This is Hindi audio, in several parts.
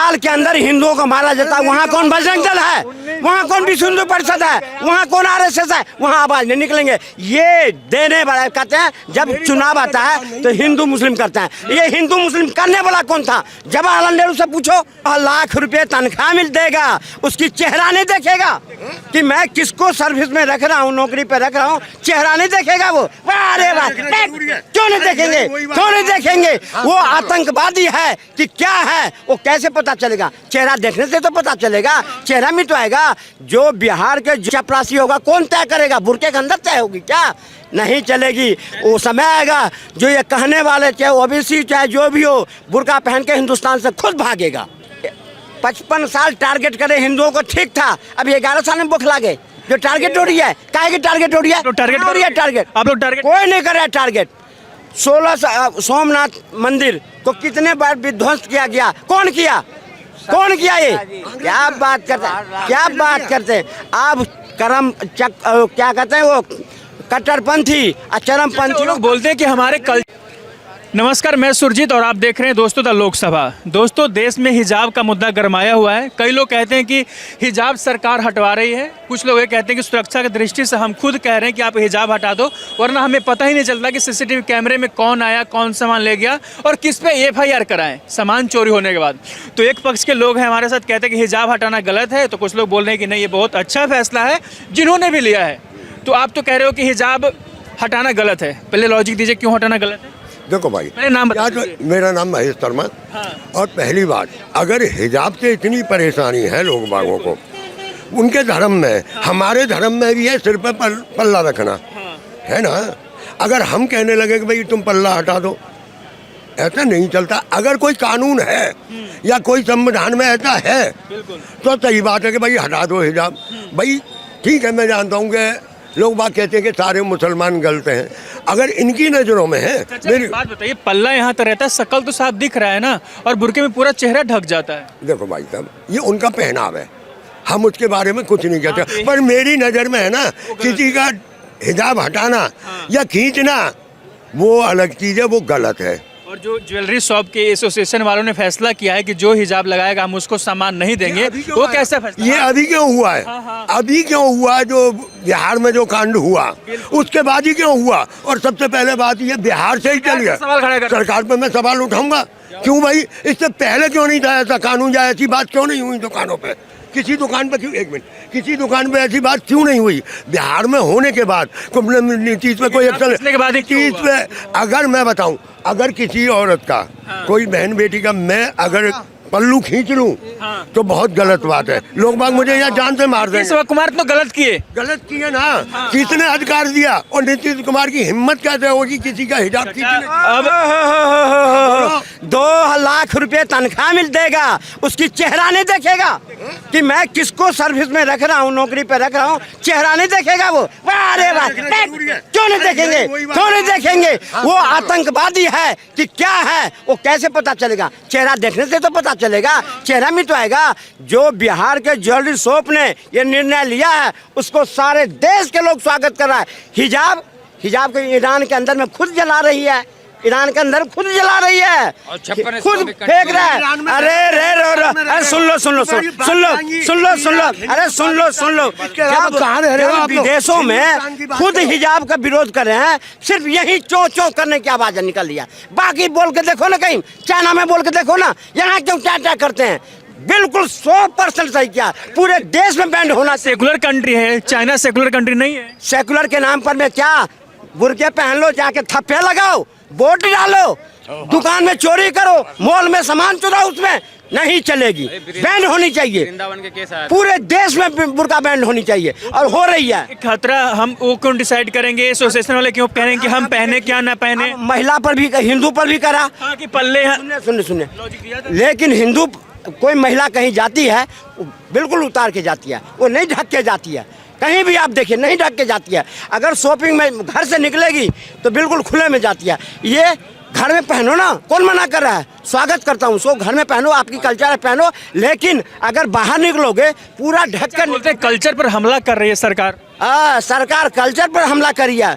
साल के अंदर हिंदुओं को मारा जाता है, वहाँ कौन बजरंग दल है, वहाँ कौन विश्व हिंदू परिषद है, वहाँ कौन आरएसएस है, वहाँ आवाज नहीं निकलेंगे। ये देने वाला कहते हैं जब चुनाव आता है तो हिंदू मुस्लिम करते हैं, ये हिंदू मुस्लिम करने वाला कौन था? जवाहरलाल नेहरू से पूछो, लाख रुपए तनख्वाह मिल देगा, उसकी चेहरा नहीं देखेगा कि मैं किसको सर्विस में रख रहा हूँ, नौकरी पे रख रहा हूँ, चेहरा नहीं देखेगा वो। अरे वाह, क्यों नहीं देखेंगे, क्यों नहीं देखेंगे? वो आतंकवादी है कि क्या है वो कैसे पता चलेगा? चेहरा देखने से तो पता चलेगा, चेहरा में तो आएगा। जो बिहार के चपरासी होगा कौन तय करेगा? बुरके के अंदर तय होगी क्या? नहीं चलेगी। वो समय आएगा जो ये कहने वाले चाहे ओबीसी चाहे जो भी हो, बुरका पहन के हिंदुस्तान से खुद भागेगा। 55 साल टारगेट करे हिंदुओं को, ठीक था। अब 11 साल में बौखला गए। जो टारगेट हो रही है, काहे की टारगेट हो रही है? टारगेट हो रही है, टारगेट आप लोग टारगेट कोई नहीं कर रहा है। टारगेट 16 सोमनाथ मंदिर को कितने बार विध्वंस किया गया? कौन किया? कौन किया? ये क्या बात करते हैं, क्या बात करते हैं आप? क्या कहते हैं वो कट्टरपंथी और चरमपंथी लोग बोलते हैं कि हमारे नमस्कार, मैं सुरजीत और आप देख रहे हैं दोस्तों द लोकसभा। दोस्तों, देश में हिजाब का मुद्दा गरमाया हुआ है। कई लोग कहते हैं कि हिजाब सरकार हटवा रही है, कुछ लोग ये कहते हैं कि सुरक्षा की दृष्टि से हम खुद कह रहे हैं कि आप हिजाब हटा दो, वरना हमें पता ही नहीं चलता कि सीसीटीवी कैमरे में कौन आया, कौन सामान ले गया और किस पे एफआईआर कराएं सामान चोरी होने के बाद। तो एक पक्ष के लोग हैं हमारे साथ, कहते हैं कि हिजाब हटाना गलत है, तो कुछ लोग बोल रहे हैं कि नहीं, ये बहुत अच्छा फैसला है जिन्होंने भी लिया है। तो आप तो कह रहे हो कि हिजाब हटाना गलत है, पहले लॉजिक दीजिए क्यों हटाना गलत है? देखो भाई, नाम मेरा नाम महेश शर्मा। हाँ। और पहली बात, अगर हिजाब से इतनी परेशानी है लोग बागों को, उनके धर्म में, हाँ। हमारे धर्म में भी है सिर पर पल्ला रखना, हाँ। है ना। अगर हम कहने लगे कि भाई तुम पल्ला हटा दो, ऐसा नहीं चलता। अगर कोई कानून है या कोई संविधान में ऐसा है तो सही बात है कि भाई हटा दो हिजाब। भाई ठीक है, मैं जानता हूँ कि लोग बात कहते हैं कि सारे मुसलमान गलत हैं। अगर इनकी नज़रों में है, मेरी बात बताइए, पल्ला यहाँ तो रहता है, शकल तो साफ दिख रहा है ना, और बुर्के में पूरा चेहरा ढक जाता है। देखो भाई साहब, ये उनका पहनाव है, हम उसके बारे में कुछ नहीं कहते। पर मेरी नज़र में है ना, किसी का हिजाब हटाना या खींचना वो अलग चीज़ है, वो गलत है। और जो ज्वेलरी शॉप के एसोसिएशन वालों ने फैसला किया है कि जो हिजाब लगाएगा हम उसको सामान नहीं देंगे, वो कैसा फैसला? ये अभी क्यों हुआ है? हाँ। अभी क्यों हुआ? जो बिहार में जो कांड हुआ उसके बाद ही क्यों हुआ? और सबसे पहले बात ये बिहार से ही चल गया। सरकार पे मैं सवाल उठाऊंगा, क्यों भाई? इससे पहले क्यों नहीं था ऐसा कानून, या ऐसी बात क्यों नहीं हुई दुकानों पे? किसी दुकान पे क्यों, एक मिनट, किसी दुकान पे ऐसी बात क्यों नहीं हुई? बिहार में होने के बाद चीज पे कोई एक्शन के बाद चीज पे, अगर मैं बताऊं, अगर किसी औरत का, कोई बहन बेटी का मैं अगर पल्लू खींच लूं, हाँ। तो बहुत गलत बात है। लोग बाग मुझे यहाँ जान से मार देंगे। कुमार तो गलत किए ना, हाँ। किसने अधिकार दिया? और नीतीश कुमार की हिम्मत कैसे होगी किसी का हिजाब खींचने? अब 2 लाख रुपए तनख्वाह मिल देगा, उसकी चेहरा नहीं देखेगा कि मैं किसको सर्विस में रख रहा हूँ, नौकरी पे रख रहा हूँ, चेहरा नहीं देखेगा वो। अरे वाह, क्यों नहीं देखेंगे, क्यों नहीं देखेंगे? वो आतंकवादी है कि क्या है वो कैसे पता चलेगा? चेहरा देखने से तो पता चलेगा, चेहरा में तो आएगा। जो बिहार के ज्वेलरी शॉप ने ये निर्णय लिया है, उसको सारे देश के लोग स्वागत कर रहा है। हिजाब को ईरान के अंदर में खुद जला रही है, ईरान के अंदर खुद जला रही है, खुद फेंक रहा है। अरे सुन लो, अरे सुन लो, जब विदेशों में खुद हिजाब का विरोध कर रहे हैं, सिर्फ यही चो करने की आवाज निकल लिया। बाकी बोल के देखो ना, कहीं चाइना में बोल के देखो ना, यहाँ क्यों क्या करते हैं? बिल्कुल 100% सही किया। पूरे देश में बैंड होना। सेकुलर कंट्री है चाइना, सेकुलर कंट्री नहीं है। सेकुलर के नाम पर में क्या, बुरके पहन लो, जाके थप्पे लगाओ, वोट डालो, दुकान में चोरी करो, मॉल में सामान चुराओ, उसमें नहीं चलेगी। बैन होनी चाहिए, पूरे देश में बुर्का बैन होनी चाहिए, और हो रही है। खतरा हम वो कौन डिसाइड करेंगे? एसोसिएशन वाले क्यों कहेंगे कि हम पहने क्या ना पहने? महिला पर भी, हिंदू पर भी करा, हाँ, कि पल्ले सुनने। लेकिन हिंदू, कोई महिला कहीं जाती है बिल्कुल उतार के जाती है, वो नहीं ढक के जाती है। कहीं भी आप देखिए नहीं ढक के जाती है। अगर शॉपिंग में घर से निकलेगी तो बिल्कुल खुले में जाती है। ये घर में पहनो ना, कौन मना कर रहा है? स्वागत करता हूँ, सो घर में पहनो, आपकी कल्चर है पहनो, लेकिन अगर बाहर निकलोगे पूरा ढक कर। बोलते कल्चर पर हमला कर रही है सरकार। सरकार कल्चर पर हमला करी है।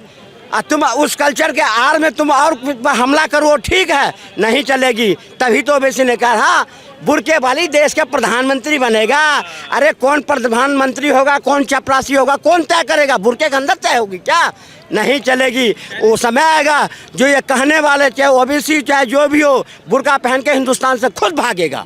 तुम उस कल्चर के आड़ में तुम और हमला करो, ठीक है, नहीं चलेगी। तभी तो ओवैसी ने कहा बुर्के वाली देश के प्रधानमंत्री बनेगा। अरे कौन प्रधानमंत्री होगा, कौन चपरासी होगा, कौन तय करेगा? बुर्के के अंदर तय होगी क्या? नहीं चलेगी। वो समय आएगा जो ये कहने वाले, चाहे ओबीसी चाहे जो भी हो, बुर्का पहन के हिंदुस्तान से खुद भागेगा,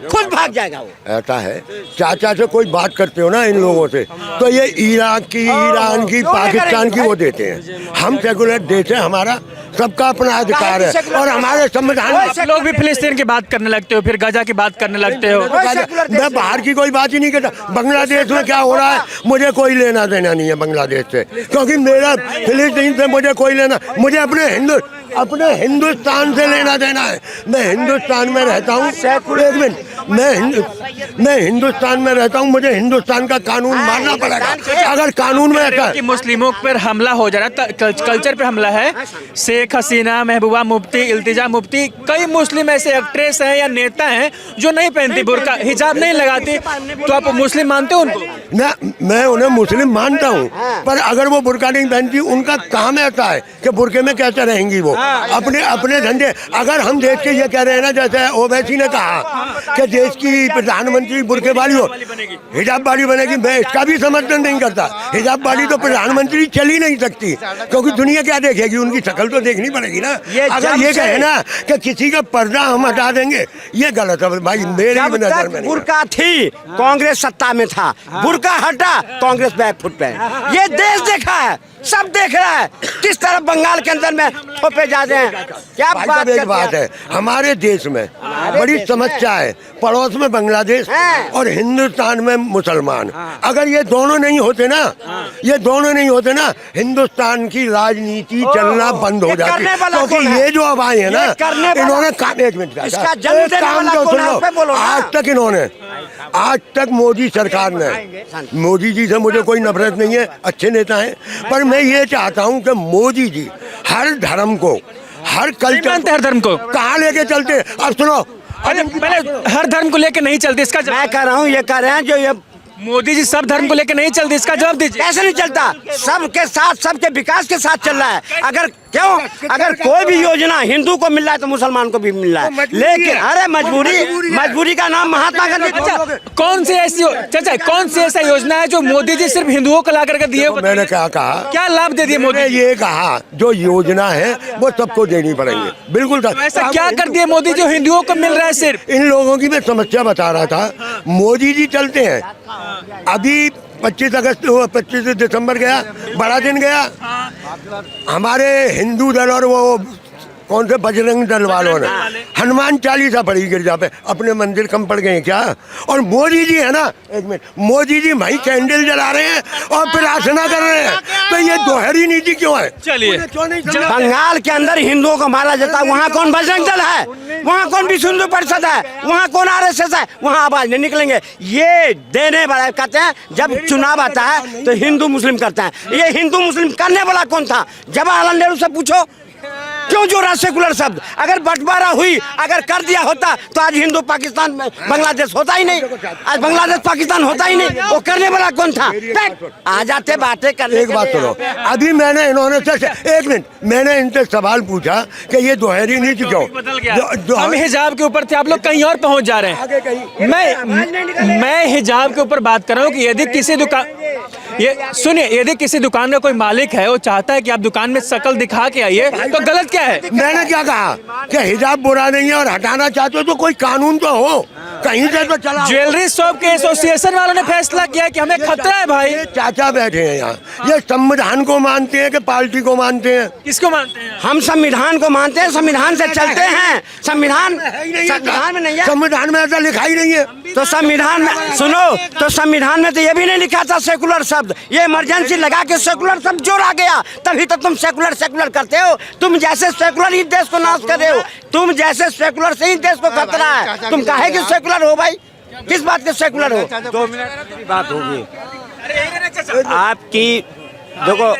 खुद भाग जाएगा वो। ऐसा है, चाचा से कोई बात करते हो ना इन लोगों से, तो ये इराक की, ईरान की, पाकिस्तान की वो देते हैं। हम सेकुलर देश है, हमारा सबका अपना अधिकार है और हमारे संविधान में। लोग भी फिलिस्तीन की बात करने लगते हो, फिर गजा की बात करने लगते हो। मैं बाहर की कोई बात ही नहीं करता। बांग्लादेश में क्या हो रहा है मुझे कोई लेना देना नहीं है बांग्लादेश से, क्योंकि मेरा फिलिस्तीन से मुझे कोई लेना, मुझे अपने हिंदुस्तान से लेना देना है। मैं हिंदुस्तान में रहता हूँ, एक मिनट, मैं हिंदुस्तान में रहता हूँ, मुझे हिंदुस्तान का कानून मानना पड़ेगा। अगर कानून में ऐसा कि मुस्लिमों पर हमला हो जा रहा है, कल्चर पे हमला है, शेख हसीना, महबूबा मुफ्ती, इल्तिजा मुफ्ती, कई मुस्लिम ऐसे एक्ट्रेस हैं या नेता हैं जो नहीं पहनती बुर्का, हिजाब नहीं लगाती, तो आप मुस्लिम मानते हो उनको? ना, मैं उन्हें मुस्लिम मानता हूँ, पर अगर वो बुर्का नहीं पहनती, उनका काम ऐसा है कि बुर्के में कैसे रहेंगी वो अपने धंधे। अगर हम देश के ये कह रहे हैं ना, जैसे ओवैसी ने कहा कि देश की प्रधानमंत्री बुर्के वाली हो, हिजाब वाली बनेगी, मैं इसका भी समर्थन नहीं करता। हिजाब वाली तो प्रधानमंत्री चल ही नहीं सकती, क्योंकि दुनिया क्या देखेगी, उनकी शक्ल तो देखनी पड़ेगी ना। अगर ये कहे ना कि किसी का पर्दा हम हटा देंगे, ये गलत है भाई, मेरी नजर में। बुर्का थी, कांग्रेस सत्ता में था, बुर्का हटा, कांग्रेस बैकफुट पे। ये देश देखा है, सब देख रहा है किस तरह बंगाल के अंदर में थोपे जा रहे हैं। क्या बात है, हमारे देश में बड़ी समस्या है, पड़ोस में बांग्लादेश और हिंदुस्तान में मुसलमान। अगर ये दोनों नहीं होते ना, हिंदुस्तान की राजनीति चलना बंद हो जाती। क्योंकि ये जो अब आए हैं ना, इन्होंने आज तक मोदी सरकार ने, मोदी जी से मुझे कोई नफरत नहीं है, अच्छे नेता हैं, पर मैं ये चाहता हूँ कि मोदी जी हर धर्म को, हर कल्चर, हर धर्म को कहाँ लेके चलते? अब सुनो, पहले हर धर्म को लेके नहीं चलते, इसका मैं कह रहा हूँ, ये कह रहे हैं जो ये मोदी जी सब धर्म को लेकर नहीं चलते, इसका जवाब दीजिए। कैसे नहीं चलता? सबके साथ, सबके विकास के साथ चल रहा है। अगर कोई भी योजना हिंदू को मिल रहा है तो मुसलमान को भी मिल रहा है, लेकिन अरे मजबूरी का नाम महात्मा गांधी। कौन सी ऐसा योजना है जो मोदी जी सिर्फ हिंदुओं को ला करके दिए? मैंने क्या कहा, क्या लाभ दे दिए मोदी? ये कहा जो योजना है वो सबको देनी पड़ेगी, बिल्कुल। ऐसा क्या कर दिया मोदी जो हिंदुओं को मिल रहा है सिर्फ? इन लोगों की मैं समस्या बता रहा था। मोदी जी चलते हैं, अभी 25 दिसंबर गया, बड़ा दिन गया, हमारे हिंदू दल और वो कौन से बजरंग दल वालों ने हनुमान चालीसा पढ़ी गिरजा पे, अपने मंदिर कम पड़ गए क्या? और मोदी जी है ना, एक मिनट, मोदी जी भाई कैंडल जला रहे हैं और प्रार्थना कर रहे हैं, तो ये दोहरी नीति क्यों है? चलिए, बंगाल के अंदर हिंदुओं को मारा जाता है, वहाँ कौन बजरंग दल है, वहाँ कौन विश्व हिंदू परिषद है, वहाँ कौन RSS है, वहाँ आवाज नहीं निकलेंगे। ये देने वाला कहते हैं, जब चुनाव आता है तो हिंदू मुस्लिम करते हैं। ये हिंदू मुस्लिम करने वाला कौन था? जवाहरलाल नेहरू से पूछो, क्यों जोड़ा सेकुलर शब्द? अगर बंटवारा हुई, अगर कर दिया होता तो आज हिंदू पाकिस्तान में बांग्लादेश होता ही नहीं, आज बांग्लादेश पाकिस्तान होता ही नहीं। वो करने वाला कौन था? आ जाते बातें करने। एक बात सुनो, अभी मैंने एक मिनट, मैंने इनसे सवाल पूछा कि ये दोहरी नीति क्यों? हम हिजाब के ऊपर थे, आप लोग कहीं और पहुंच जा रहे हैं। मैं हिजाब के ऊपर बात कर रहा हूँ कि यदि किसी दुकान, ये सुनिए, यदि किसी दुकान का कोई मालिक है, वो चाहता है कि आप दुकान में शक्ल दिखा के आइए, तो गलत क्या है? मैंने क्या कहा कि हिजाब बुरा नहीं है और हटाना चाहते हो तो कोई कानून तो हो, कहीं से तो चला। ज्वेलरी शॉप के एसोसिएशन वालों ने फैसला किया कि हमें खतरा है भाई। चाचा बैठे हैं यहाँ, ये संविधान को मानते हैं कि पार्टी को मानते हैं? किसको मानते हैं? हम संविधान को मानते हैं, संविधान से चलते हैं। संविधान में नहीं है, संविधान में ऐसा लिखा ही नहीं है। तो संविधान में सुनो, तो संविधान में तो ये भी नहीं लिखा था सेकुलर शब्द। ये इमरजेंसी लगा के सेकुलर शब्द जोड़ा गया, तभी तो तुम सेकुलर करते हो। तुम जैसे सेकुलर ही देश को नाश कर रहे हो, तुम जैसे सेकुलर से ही देश को खतरा है। तुम काहे कि सेकुलर हो भाई? किस बात के सेकुलर हो? 2 मिनट की बात होगी आपकी। देखो,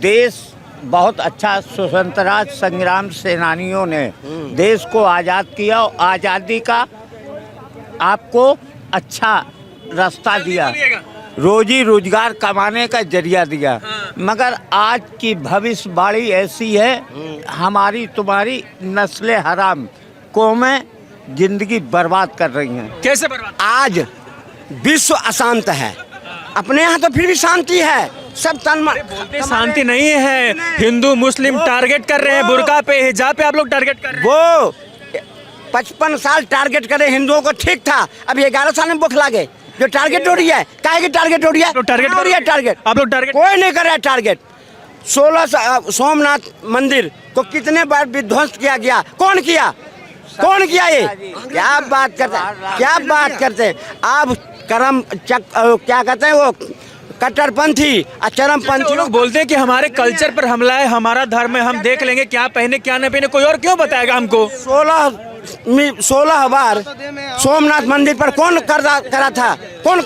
देश बहुत अच्छा, स्वतंत्रता संग्राम सेनानियों ने देश को आज़ाद किया, आज़ादी का आपको अच्छा रास्ता दिया। रोजी रोजगार कमाने का जरिया दिया, मगर आज की भविष्यवाणी ऐसी है, हमारी तुम्हारी नस्लें हराम कौमें जिंदगी बर्बाद कर रही हैं। कैसे बर्बाद? आज विश्व अशांत है, अपने यहाँ तो फिर भी शांति है, सब बोलते शांति नहीं है, हिंदू मुस्लिम टारगेट कर रहे हैं, बुर्का पे हिजाब पे आप लोग टारगेट कर रहे हैं। वो 55 साल टारगेट करे हिंदुओं को, ठीक था, अभी 11 साल में बुखला गए। जो टारगेट हो रही है, काहे की टारगेट हो रही है? टारगेट हो रही है टारगेट, आप लोग टारगेट कोई नहीं कर रहा है टारगेट। 16 सोमनाथ मंदिर को कितने बार विध्वंस किया गया, कौन किया? कौन किया? ये क्या बात करते, क्या बात करते आप? क्या कहते हैं वो कट्टरपंथी और चरमपंथी लोग बोलते हैं कि हमारे कल्चर पर हमला है, हमारा धर्म है, हम देख लेंगे क्या पहने क्या न पहने, कोई और क्यों बताएगा हमको? 16 बार सोमनाथ मंदिर पर कौन करा था? कौन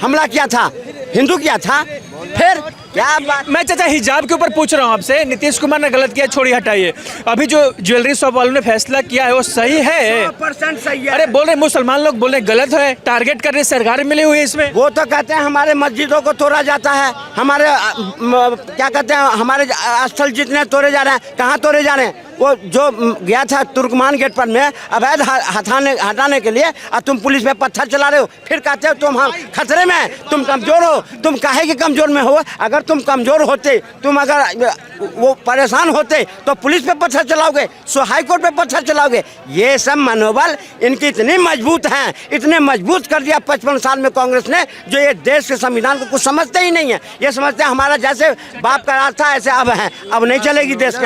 हमला किया था? हिंदू किया था। फिर क्या बात? मैं चाचा हिजाब के ऊपर पूछ रहा हूँ आपसे, नीतीश कुमार ने गलत किया, छोड़िए हटाइए, अभी जो ज्वेलरी शॉप वालों ने फैसला किया है वो सही है? 100% सही है। अरे बोल रहे मुसलमान लोग बोल रहे गलत है, टारगेट कर रहे, सरकार मिली हुई है इसमें। वो तो कहते हैं हमारे मस्जिदों को तोड़ा जाता है, हमारे क्या कहते हैं हमारे स्थल जितने तोड़े जा रहे हैं, कहाँ तोड़े जा रहे हैं? वो जो गया था तुर्कमान गेट पर में अवैध हटाने के लिए, और तुम पुलिस पे पत्थर चला रहे हो, फिर कहते हो तुम हम खतरे में, तुम कमजोर हो। तुम काहे के कमजोर में हो? अगर तुम कमजोर होते, तुम अगर वो परेशान होते तो पुलिस पे पत्थर चलाओगे, हाई कोर्ट पे पत्थर चलाओगे। ये सब मनोबल इनकी इतनी मजबूत हैं, इतने मजबूत कर दिया 55 साल में कांग्रेस ने, जो ये देश के संविधान को कुछ समझते ही नहीं है। ये समझते हैं हमारा जैसे बाप का राज था ऐसे अब है, अब नहीं चलेगी देश में।